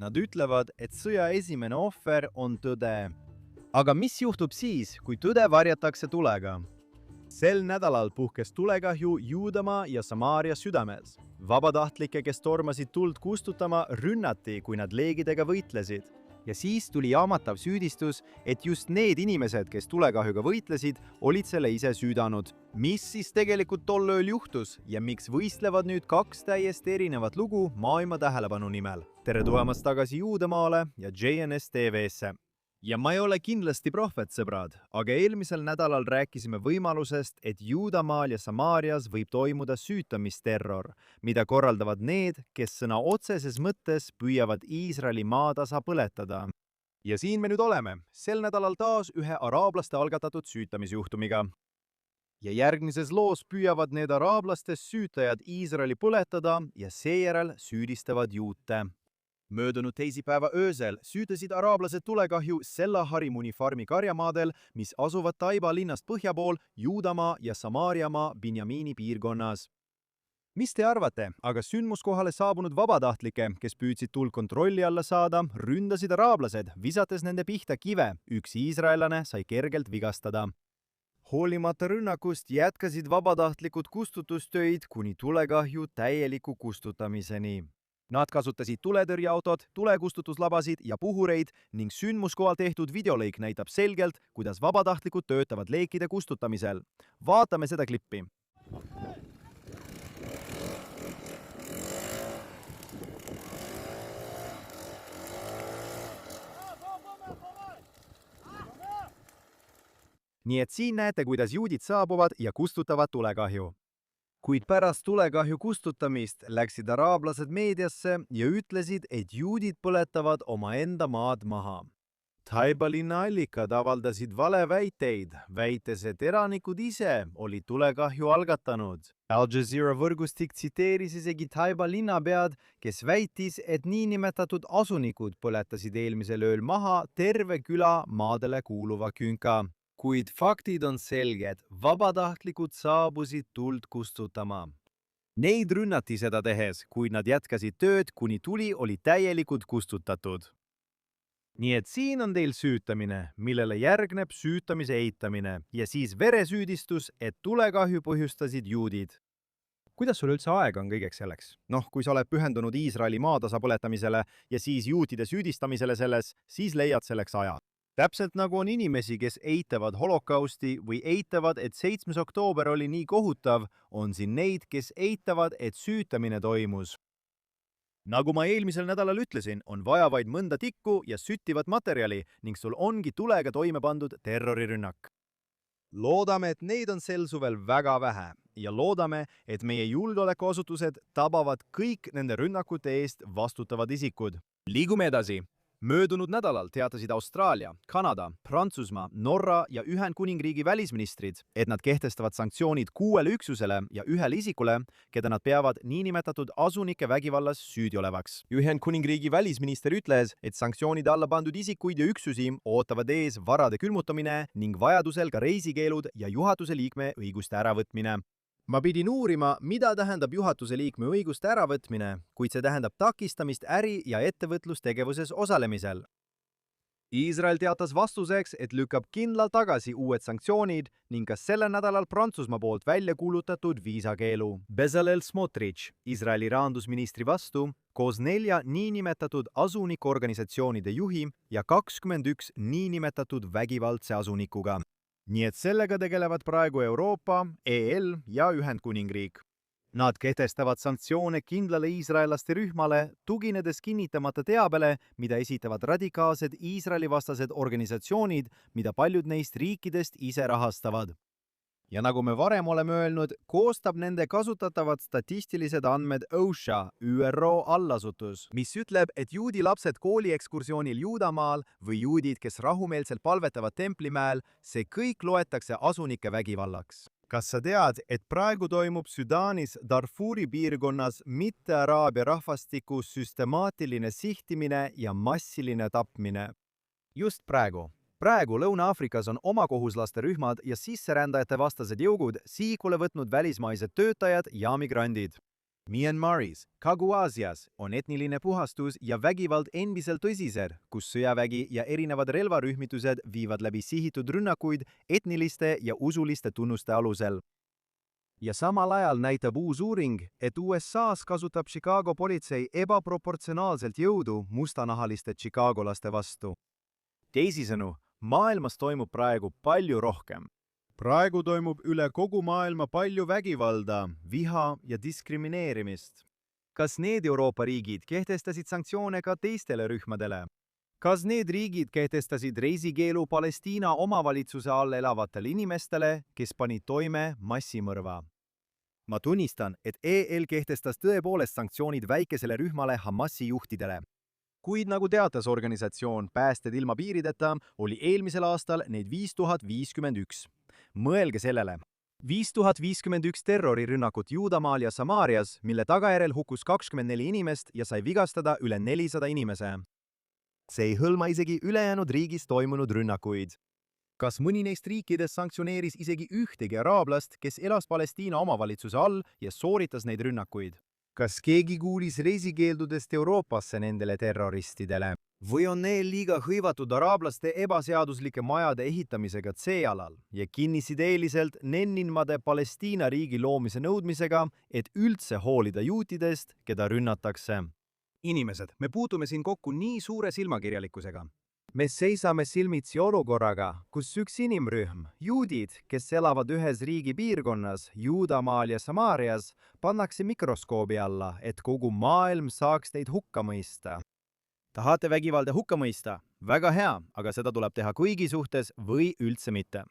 Nad ütlevad, et sõja esimene ohver on tõde. Aga mis juhtub siis, kui tõde varjatakse tulega? Sel nädalal puhkes tulekahju Juudamaa ja Samaaria südames. Vabatahtlikke, kes tormasid tuld kustutama, rünnati, kui nad leegidega võitlesid. Ja siis tuli jaamatav süüdistus, et just need inimesed, kes tulekahjuga võitlesid, olid selle ise süüdanud. Mis siis tegelikult tol ööl juhtus ja miks võistlevad nüüd kaks täiesti erinevat lugu maailma tähelepanu nimel? Tere tulemast tagasi Juudamaale ja JNS TV-sse. Ja ma ei ole kindlasti prohvet, sõbrad, aga eelmisel nädalal rääkisime võimalusest, et Juudamaal ja Samaarias võib toimuda süütamisterror, mida korraldavad need, kes sõna otseses mõttes püüavad Iisraeli maatasa põletada. Ja siin me nüüd oleme, sel nädalal taas ühe araablaste algatatud süütamisjuhtumiga. Ja järgmises loos püüavad need araablastest süütajad Iisraeli põletada ja seejärel süüdistavad juute. Möödunud teisipäeva öösel süütasid araablased tulekahju Sella Harimuni farmi karjamaadel, mis asuvad Taiba linnast põhja pool Juudamaa ja Samaariamaa Binjamini piirkonnas. Mis te arvate, aga sündmuskohale saabunud vabatahtlikke, kes püüdsid tuld kontrolli alla saada, ründasid araablased, visates nende pihta kive, üks iisraellane sai kergelt vigastada. Hoolimata rünnakust jätkasid vabatahtlikud kustutustöid kuni tulekahju täieliku kustutamiseni. Nad kasutasid tuletõrjeautot, tulekustutuslabasid ja puhureid ning sündmuskohal tehtud videolõik näitab selgelt, kuidas vabatahtlikud töötavad leekide kustutamisel. Vaatame seda klippi. Nii et siin näete, kuidas juudid saabuvad ja kustutavad tulekahju. Kuid pärast tulekahju kustutamist läksid araablased meediasse ja ütlesid, et juudid põletavad omaenda maad maha. Taiba linna allikad avaldasid valeväiteid, väites, et elanikud ise olid tulekahju algatanud. Al Jazeera võrgustik tsiteeris isegi Taiba linnapead, kes väitis, et niinimetatud asunikud põletasid eelmisel ööl maha terve küla maadele kuuluva künka. Kuid faktid on selged, vabatahtlikud saabusid tuld kustutama. Neid rünnati seda tehes, kuid nad jätkasid tööd, kuni tuli oli täielikult kustutatud. Nii et siin on teil süütamine, millele järgneb süütamise eitamine ja siis veresüüdistus, et tulekahju põhjustasid juudid. Kuidas sul üldse aega on kõigeks selleks? Kui sa oled pühendunud Iisraeli maatasa põletamisele ja siis juutide süüdistamisele selles, siis leiad selleks aja. Täpselt nagu on inimesi, kes eitavad holokausti või eitavad, et 7. oktoober oli nii kohutav, on siin neid, kes eitavad, et süütamine toimus. Nagu ma eelmisel nädalal ütlesin, on vaja vaid mõnda tikku ja süttivat materjali ning sul ongi tulega toime pandud terrorirünnak. Loodame, et neid on sel suvel väga vähe ja loodame, et meie julgeolekuasutused tabavad kõik nende rünnakute eest vastutavad isikud. Liigume edasi. Möödunud nädalal teatasid Austraalia, Kanada, Prantsusmaa, Norra ja Ühendkuningriigi välisministrid, et nad kehtestavad sanktsioonid 6 üksusele ja 1 isikule, keda nad peavad niinimetatud asunike vägivallas süüdi olevaks. Ühendkuningriigi välisminister ütles, et sanktsioonide alla pandud isikuid ja üksusi ootavad ees varade külmutamine ning vajadusel ka reisikeelud ja juhatuse liikme õiguste äravõtmine. Ma pidin uurima, mida tähendab juhatuse liikme õiguste äravõtmine, kuid see tähendab takistamist äri- ja ettevõtlustegevuses osalemisel. Iisrael teatas vastuseks, et lükkab kindlalt tagasi uued sanktsioonid ning ka sellel nädalal Prantsusmaa poolt välja kuulutatud viisakeelu. Bezalel Smotrich, Iisraeli rahandusministri vastu, koos 4 niinimetatud asunikorganisatsioonide juhi ja 21 niinimetatud vägivaldse asunikuga. Nii et sellega tegelevad praegu Euroopa, EL ja Ühendkuningriik. Nad kehtestavad sanktsioone kindlale iisraellaste rühmale, tuginedes kinnitamata teabele, mida esitavad radikaalsed Iisraeli-vastased organisatsioonid, mida paljud neist riikidest ise rahastavad. Ja nagu me varem oleme öelnud, koostab nende kasutatavad statistilised andmed OSHA, ÜRO allasutus, mis ütleb, et juudi lapsed kooliekskursioonil Juudamaal või juudid, kes rahumeelselt palvetavad templimäel, see kõik loetakse asunike vägivallaks. Kas sa tead, et praegu toimub Sudaanis Darfuri piirkonnas mitte-araabia rahvastiku süstemaatiline sihtimine ja massiline tapmine? Just praegu. Praegu Lõuna-Aafrikas on omakohuslaste rühmad ja sisserändajate vastased jõugud sihikule võtnud välismaised töötajad ja migrandid. Myanmaris, Kagu-Aasias on etniline puhastus ja vägivald endiselt tõsised, kus sõjavägi ja erinevad relvarühmitused viivad läbi sihitud rünnakuid etniliste ja usuliste tunnuste alusel. Ja samal ajal näitab uus uuring, et USA-s kasutab Chicago politsei ebaproportsionaalselt jõudu mustanahaliste chicagolaste vastu. Teisisõnu, maailmas toimub praegu palju rohkem. Praegu toimub üle kogu maailma palju vägivalda, viha ja diskrimineerimist. Kas need Euroopa riigid kehtestasid sanktsioone ka teistele rühmadele? Kas need riigid kehtestasid reisikeelu Palestiina omavalitsuse all elavatele inimestele, kes panid toime massimõrva? Ma tunnistan, et EL kehtestas tõepoolest sanktsioonid väikesele rühmale Hamasi juhtidele. Kuid nagu teatas organisatsioon Päästed ilma piirideta, oli eelmisel aastal neid 5051. Mõelge sellele. 5051 terrorirünnakut Juudamaal ja Samaarias, mille tagajärjel hukkus 24 inimest ja sai vigastada üle 400 inimese. See ei hõlma isegi ülejäänud riigis toimunud rünnakuid. Kas mõni neist riikidest sanktsioneeris isegi ühtegi araablast, kes elas Palestiina omavalitsuse all ja sooritas neid rünnakuid? Kas keegi kuulis reisikeeldudest Euroopasse nendele terroristidele? Või on neil liiga hõivatud araablaste ebaseaduslike majade ehitamisega C-alal ja kinnisid eeliselt nenninmade Palestiina riigi loomise nõudmisega, et üldse hoolida juutidest, keda rünnatakse? Inimesed, me puutume siin kokku nii suure silmakirjalikkusega. Me seisame silmitsi olukorraga, kus üks inimrühm, juudid, kes elavad ühes riigi piirkonnas, Juudamaal ja Samaarias, pannakse mikroskoobi alla, et kogu maailm saaks neid hukka mõista. Tahate vägivalda hukka mõista? Väga hea, aga seda tuleb teha kõigi suhtes või üldse mitte.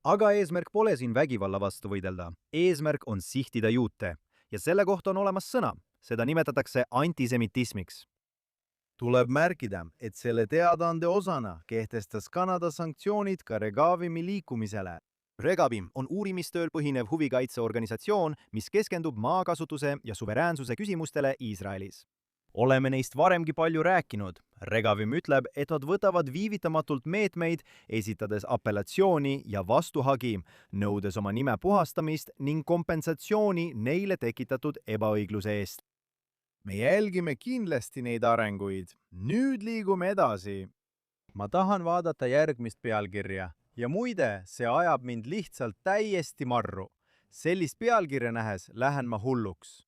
Aga eesmärk pole siin vägivalla vastu võidelda. Eesmärk on sihtida juute ja selle kohta on olemas sõna. Seda nimetatakse antisemitismiks. Tuleb märkida, et selle teadaande osana kehtestas Kanada sanktsioonid ka Regavimi liikumisele. Regavim on uurimistööl põhinev huvikaitseorganisatsioon, mis keskendub maakasutuse ja suveräänsuse küsimustele Iisraelis. Oleme neist varemgi palju rääkinud. Regavim ütleb, et nad võtavad viivitamatult meetmeid, esitades apellatsiooni ja vastuhagi, nõudes oma nime puhastamist ning kompensatsiooni neile tekitatud ebaõigluse eest. Me jälgime kindlasti neid arenguid. Nüüd liigume edasi. Ma tahan vaadata järgmist pealkirja. Ja muide, see ajab mind lihtsalt täiesti marru. Sellist pealkirja nähes lähen ma hulluks.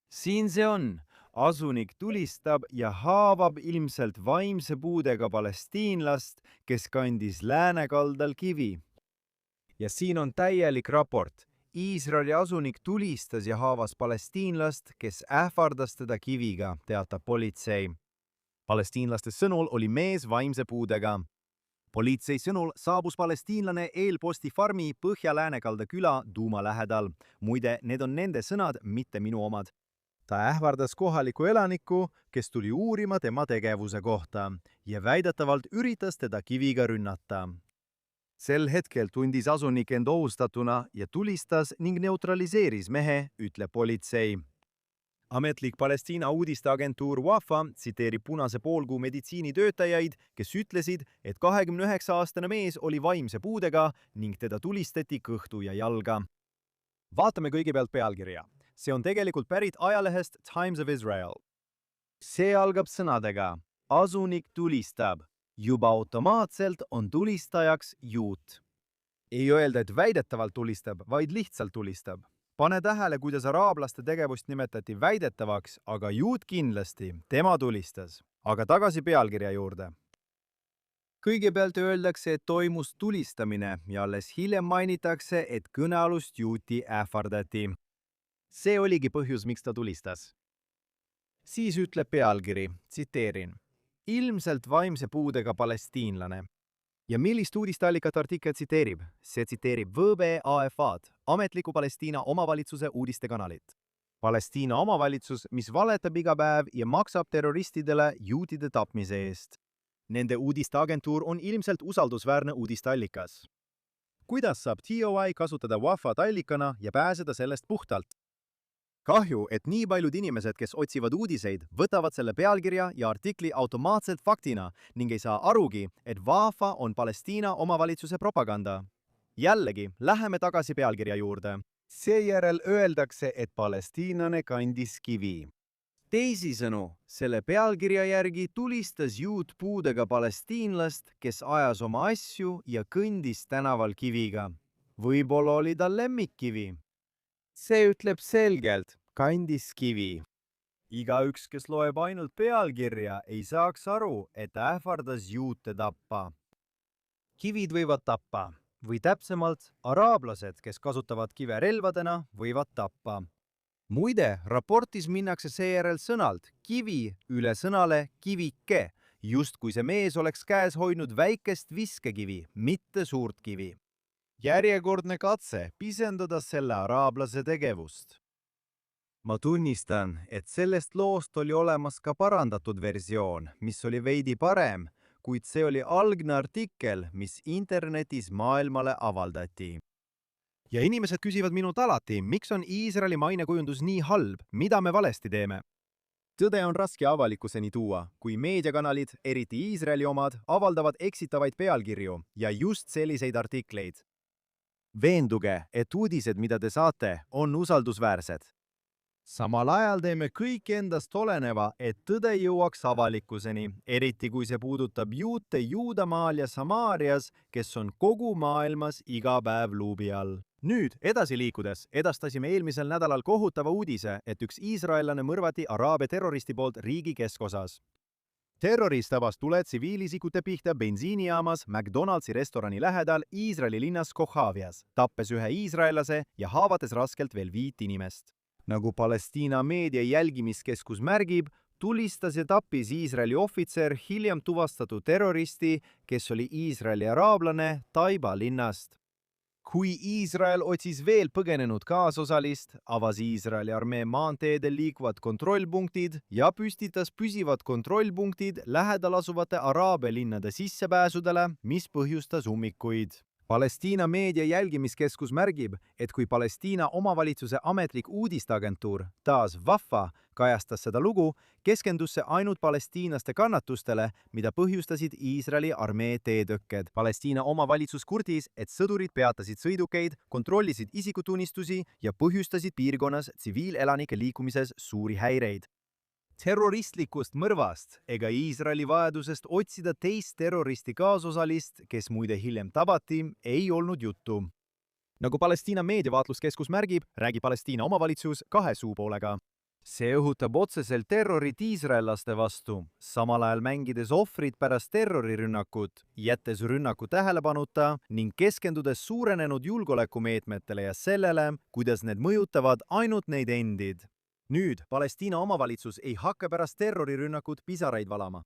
Siin see on. Asunik tulistab ja haavab ilmselt vaimse puudega palestiinlast, kes kandis läänekaldal kivi. Ja siin on täielik raport. Iisraeli asunik tulistas ja haavas palestiinlast, kes ähvardas teda kiviga, teatab politsei. Palestiinlaste sõnul oli mees vaimse puudega. Politsei sõnul saabus palestiinlane eelposti farmi Põhja-Läänekalda küla Duuma lähedal. Muide, need on nende sõnad, mitte minu omad. Ta ähvardas kohaliku elaniku, kes tuli uurima tema tegevuse kohta ja väidetavalt üritas teda kiviga rünnata. Sel hetkel tundis asunik end ohustatuna ja tulistas ning neutraliseeris mehe, ütleb politsei. Ametlik Palestiina uudisteagentuur Wafa tsiteerib Punase poolkuu meditsiinitöötajaid, kes ütlesid, et 29-aastane mees oli vaimse puudega ning teda tulistati kõhtu ja jalga. Vaatame kõigepealt pealkirja. See on tegelikult pärit ajalehest Times of Israel. See algab sõnadega asunik tulistab. Juba automaatselt on tulistajaks juut. Ei öelda, et väidetavalt tulistab, vaid lihtsalt tulistab. Pane tähele, kuidas araablaste tegevust nimetati väidetavaks, aga juut kindlasti, tema tulistas. Aga tagasi pealkirja juurde. Kõigepealt öeldakse, et toimus tulistamine ja alles hiljem mainitakse, et kõnealust juuti ähvardati. See oligi põhjus, miks ta tulistas. Siis ütleb pealkiri, tsiteerin. Ilmselt vaimse puudega palestiinlane. Ja millist uudisteallikat artikkel tsiteerib? See tsiteerib WBAFA-d, ametliku Palestiina omavalitsuse uudistekanalit. Palestiina omavalitsus, mis valetab iga päev ja maksab terroristidele juutide tapmise eest. Nende uudisteagentuur on ilmselt usaldusväärne uudisteallikas. Kuidas saab TOI kasutada Wafat allikana ja pääseda sellest puhtalt? Kahju, et nii paljud inimesed, kes otsivad uudiseid, võtavad selle pealkirja ja artikli automaatselt faktina ning ei saa arugi, et Wafa on Palestiina omavalitsuse propaganda. Jällegi, läheme tagasi pealkirja juurde. seejärel öeldakse, et palestiinlane kandis kivi. Teisisõnu, selle pealkirja järgi tulistas juut puudega palestiinlast, kes ajas oma asju ja kõndis tänaval kiviga. Võib-olla oli tal lemmikkivi. See ütleb selgelt, kandis kivi. Igaüks, kes loeb ainult pealkirja, ei saaks aru, et ta ähvardas juute tappa. Kivid võivad tappa, või täpsemalt, araablased, kes kasutavad kive relvadena, võivad tappa. Muide, raportis minnakse seejärel sõnalt kivi üle sõnale kivike, justkui see mees oleks käes hoidnud väikest viskekivi, mitte suurt kivi. Järjekordne katse pisendada selle araablase tegevust. Ma tunnistan, et sellest loost oli olemas ka parandatud versioon, mis oli veidi parem, kuid see oli algne artikkel, mis internetis maailmale avaldati. Ja inimesed küsivad minult alati, miks on Iisraeli mainekujundus nii halb, mida me valesti teeme? Tõde on raske avalikkuseni tuua, kui meediakanalid, eriti Iisraeli omad, avaldavad eksitavaid pealkirju ja just selliseid artikleid. Veenduge, et uudised, mida te saate, on usaldusväärsed. Samal ajal teeme kõik endast oleneva, et tõde jõuaks avalikkuseni, eriti kui see puudutab juute Juudamaal ja Samaarias, kes on kogu maailmas iga päev luubi all. Nüüd, edasi liikudes, edastasime eelmisel nädalal kohutava uudise, et üks iisraellane mõrvati araabia terroristi poolt riigi keskosas. Terrorist tabas tule tsiviilisikute pihta bensiinijaamas McDonaldsi restorani lähedal Iisraeli linnas Kohavias, tappes ühe iisraellase ja haavates raskelt veel 5 inimest. Nagu Palestiina meedia jälgimiskeskus märgib, tulistas ja tappis Iisraeli ohvitser hiljem tuvastatud terroristi, kes oli Iisraeli araablane Taiba linnast. Kui Iisrael otsis veel põgenenud kaasosalist, avas Iisraeli armee maanteedel liikuvad kontrollpunktid ja püstitas püsivad kontrollpunktid lähedal asuvate araabia linnade sissepääsudele, mis põhjustas ummikuid. Palestiina meedia jälgimiskeskus märgib, et kui Palestiina omavalitsuse ametlik uudisteagentuur, taas Wafa, kajastas seda lugu, keskendus see ainult palestiinlaste kannatustele, mida põhjustasid Iisraeli armee teetõkked. Palestiina omavalitsus kurtis, et sõdurid peatasid sõidukeid, kontrollisid isikutunnistusi ja põhjustasid piirkonnas tsiviilelanike liikumises suuri häireid. Terroristlikust mõrvast ega Iisraeli vajadusest otsida teist terroristi kaasosalist, kes muide hiljem tabati, ei olnud juttu. Nagu Palestiina meediavaatluskeskus märgib, räägib Palestiina omavalitsus 2 suupoolega. See õhutab otseselt terrorit iisraellaste vastu, samal ajal mängides ohvrit pärast terrorirünnakut, jättes rünnaku tähelepanuta ning keskendudes suurenenud julgeolekumeetmetele ja sellele, kuidas need mõjutavad ainult neid endid. Nüüd, Palestiina omavalitsus ei hakka pärast terrorirünnakut pisaraid valama.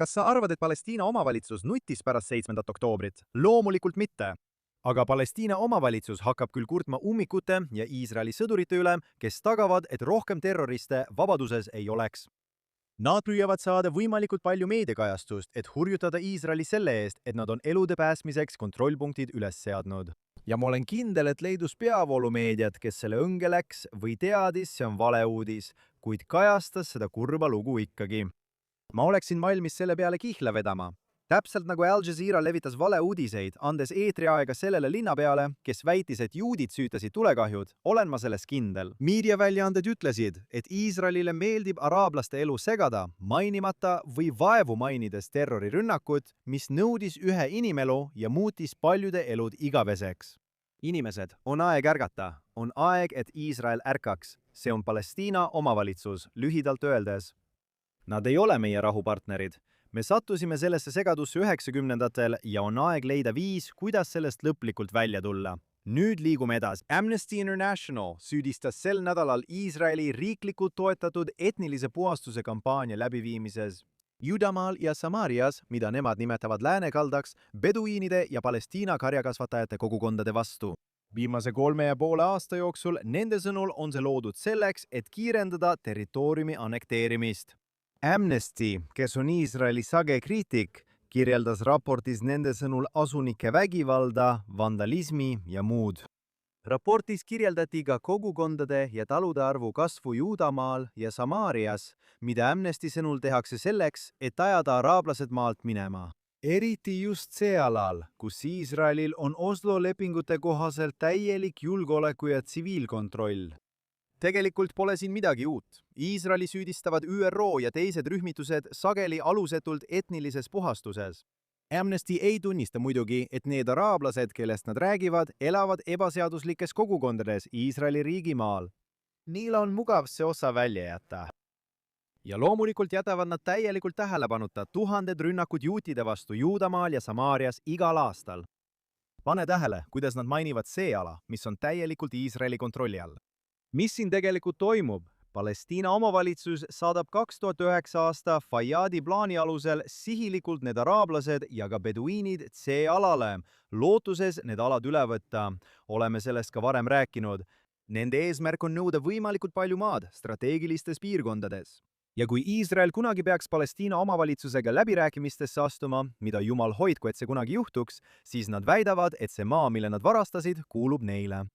Kas sa arvad, et Palestiina omavalitsus nutis pärast 7. oktoobrit? Loomulikult mitte. Aga Palestiina omavalitsus hakkab küll kurtma ummikute ja Iisraeli sõdurite üle, kes tagavad, et rohkem terroriste vabaduses ei oleks. Nad püüavad saada võimalikult palju meediakajastust, et hurjutada Iisraeli selle eest, et nad on elude päästmiseks kontrollpunktid üles seadnud. Ja ma olen kindel, et leidus peavoolumeediat, kes selle õnge läks või teadis, see on valeuudis, kuid kajastas seda kurba lugu ikkagi. Ma oleksin valmis selle peale kihla vedama. Täpselt nagu Al Jazeera levitas valeuudiseid, andes eetriaega sellele linnapeale, kes väitis, et juudid süütasid tulekahjud, olen ma selles kindel. Meediaväljaanded ütlesid, et Iisraelile meeldib araablaste elu segada, mainimata või vaevu mainides terrorirünnakut, mis nõudis ühe inimelu ja muutis paljude elud igaveseks. Inimesed, on aeg ärgata. On aeg, et Iisrael ärkaks. See on Palestiina omavalitsus, lühidalt öeldes. Nad ei ole meie rahupartnerid. Me sattusime sellesse segadusse 90ndatel ja on aeg leida viis, kuidas sellest lõplikult välja tulla. Nüüd liigume edasi. Amnesty International süüdistas sel nädalal Iisraeli riiklikult toetatud etnilise puhastuse kampaania läbiviimises Juudamaal ja Samaarias, mida nemad nimetavad läänekaldaks, beduiinide ja Palestiina karjakasvatajate kogukondade vastu. Viimase 3,5 aasta jooksul nende sõnul on see loodud selleks, et kiirendada territooriumi annekteerimist. Amnesty, kes on Iisraeli sage kriitik, kirjeldas raportis nende sõnul asunike vägivalda, vandalismi ja muud. Raportis kirjeldati ka kogukondade ja talude arvu kasvu Juudamaal ja Samaarias, mida Amnesty sõnul tehakse selleks, et ajada araablased maalt minema. eriti just see alal, kus Iisraelil on Oslo lepingute kohaselt täielik julgeoleku ja tsiviilkontroll. Tegelikult pole siin midagi uut. Iisraeli süüdistavad ÜRO ja teised rühmitused sageli alusetult etnilises puhastuses. Amnesty ei tunnista muidugi, et need araablased, kellest nad räägivad, elavad ebaseaduslikes kogukondades Iisraeli riigimaal. Neil on mugav see osa välja jätta. Ja loomulikult jätavad nad täielikult tähelepanuta tuhanded rünnakud juutide vastu Juudamaal ja Samaarias igal aastal. Pane tähele, kuidas nad mainivad see ala, mis on täielikult Iisraeli kontrolli all. Mis siin tegelikult toimub? Palestiina omavalitsus saadab 2009 aasta Fayyadi plaani alusel sihilikult need araablased ja ka beduiinid C-alale, lootuses need alad üle võtta. Oleme sellest ka varem rääkinud. Nende eesmärk on nõuda võimalikult palju maad strateegilistes piirkondades. Ja kui Iisrael kunagi peaks Palestiina omavalitsusega läbirääkimistesse astuma, mida jumal hoidku, et see kunagi juhtuks, siis nad väidavad, et see maa, mille nad varastasid, kuulub neile.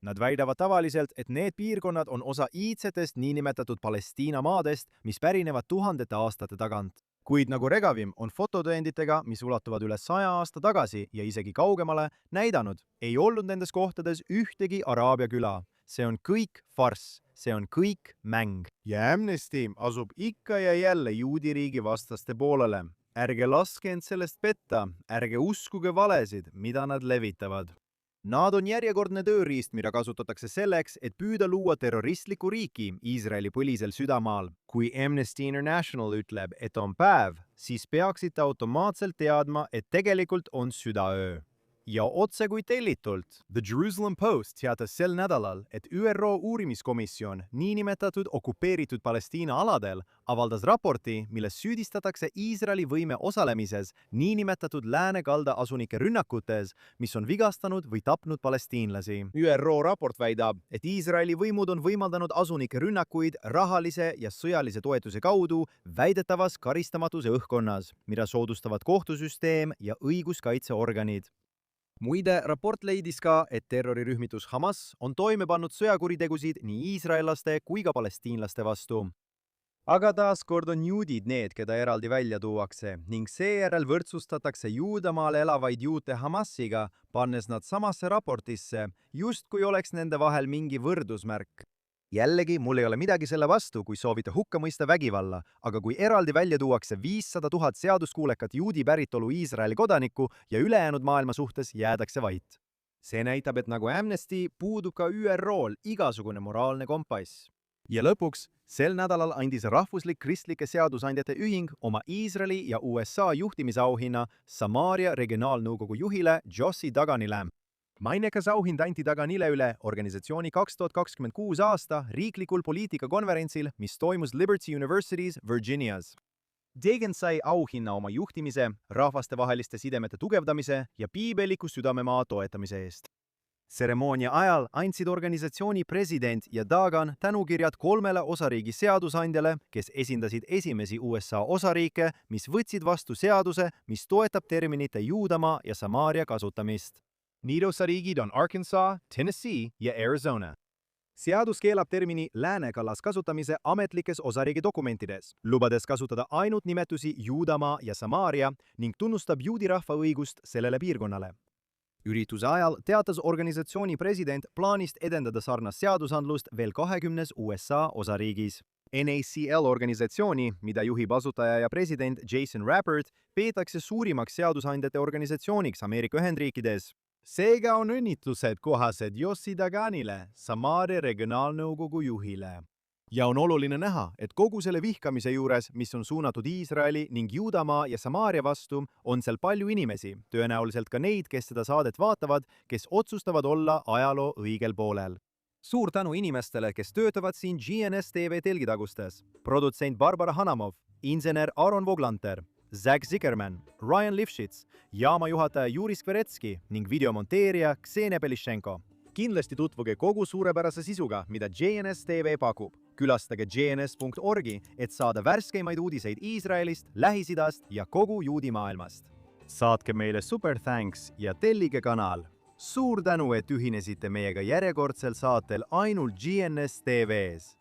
Nad väidavad tavaliselt, et need piirkonnad on osa iidsetest niinimetatud Palestiina maadest, mis pärinevad tuhandete aastate tagant. Kuid nagu Regavim on fototõenditega, mis ulatuvad üle 100 aasta tagasi ja isegi kaugemale, näidanud, ei olnud nendes kohtades ühtegi Araabia küla. See on kõik farss, see on kõik mäng. Ja Amnesty asub ikka ja jälle juudi riigi vastaste poolele. Ärge laske end sellest petta, ärge uskuge valesid, mida nad levitavad. Nad on järjekordne tööriist, mida kasutatakse selleks, et püüda luua terroristlikku riiki Iisraeli põlisel südamaal. Kui Amnesty International ütleb, et on päev, siis peaksite automaatselt teadma, et tegelikult on südaöö. Ja otse kui tellitult. The Jerusalem Post teatas sel nädalal, et ÜRO uurimiskomisjon niinimetatud okupeeritud Palestiina aladel avaldas raporti, milles süüdistatakse Iisraeli võime osalemises niinimetatud läänekalda asunike rünnakutes, mis on vigastanud või tapnud palestiinlasi. ÜRO raport väidab, et Iisraeli võimud on võimaldanud asunike rünnakuid rahalise ja sõjalise toetuse kaudu väidetavas karistamatuse õhkkonnas, mida soodustavad kohtusüsteem ja õiguskaitseorganid. Muide, raport leidis ka, et terrorirühmitus Hamas on toime pannud sõjakuritegusid nii iisraellaste kui ka palestiinlaste vastu. Aga taaskord on juudid need, keda eraldi välja tuuakse ning seejärel võrdsustatakse Juudamaal elavaid juute Hamasiga, pannes nad samasse raportisse, justkui oleks nende vahel mingi võrdusmärk. Jällegi, mul ei ole midagi selle vastu, kui soovite hukka mõista vägivalla, aga kui eraldi välja tuuakse 500 000 seaduskuulekat juudi päritolu Iisraeli kodanikku ja ülejäänud maailma suhtes jäädakse vait. See näitab, et nagu Amnesty puudub ka ÜRO-l igasugune moraalne kompass. Ja lõpuks, sel nädalal andis rahvuslik kristlike seadusandjate ühing oma Iisraeli ja USA juhtimisauhinna Samaaria regionaalnõukogu juhile Jossi Daganile. Mainekas auhind anti Daganile üle organisatsiooni 2026 aasta riiklikul poliitikakonverentsil, mis toimus Liberty University's Virginias. Dagan sai auhinna oma juhtimise, rahvastevaheliste sidemete tugevdamise ja piibeliku südamemaa toetamise eest. Tseremoonia ajal andsid organisatsiooni president ja Dagan tänukirjad 3 osariigi seadusandjale, kes esindasid esimesi USA osariike, mis võtsid vastu seaduse, mis toetab terminite Juudamaa ja Samaaria kasutamist. Need osariigid on Arkansas, Tennessee ja Arizona. Seadus keelab termini läänekallas kasutamise ametlikes osariigi dokumentides, lubades kasutada ainult nimetusi Juudamaa ja Samaaria ning tunnustab juudi rahva õigust sellele piirkonnale. Ürituse ajal teatas organisatsiooni president plaanist edendada sarnast seadusandlust veel 20 USA osariigis. NACL organisatsiooni, mida juhib asutaja ja president Jason Rappert, peetakse suurimaks seadusandjate organisatsiooniks Ameerika Ühendriikides. Seega on õnnitlused kohased Jossi Daganile, Samaaria regionaalnõukogu juhile. Ja on oluline näha, et kogu selle vihkamise juures, mis on suunatud Iisraeli ning Juudamaa ja Samaaria vastu, on seal palju inimesi, tõenäoliselt ka neid, kes seda saadet vaatavad, kes otsustavad olla ajaloo õigel poolel. Suur tänu inimestele, kes töötavad siin GNS TV telgitagustes. Produtsent Barbara Hanamov, insener Aaron Voglanter, Zach Zickerman, Ryan Lifshitz, jaamajuhataja Juri Skveretski ning videomonteerija Ksenia Belishenko. Kindlasti tutvuge kogu suurepärase sisuga, mida GNS TV pakub. Külastage gns.org, et saada värskeimaid uudiseid Iisraelist, Lähis-Idast ja kogu juudi maailmast. Saatke meile super thanks ja tellige kanal. Suur tänu, et ühinesite meiega järjekordsel saatel ainult GNS TV-s.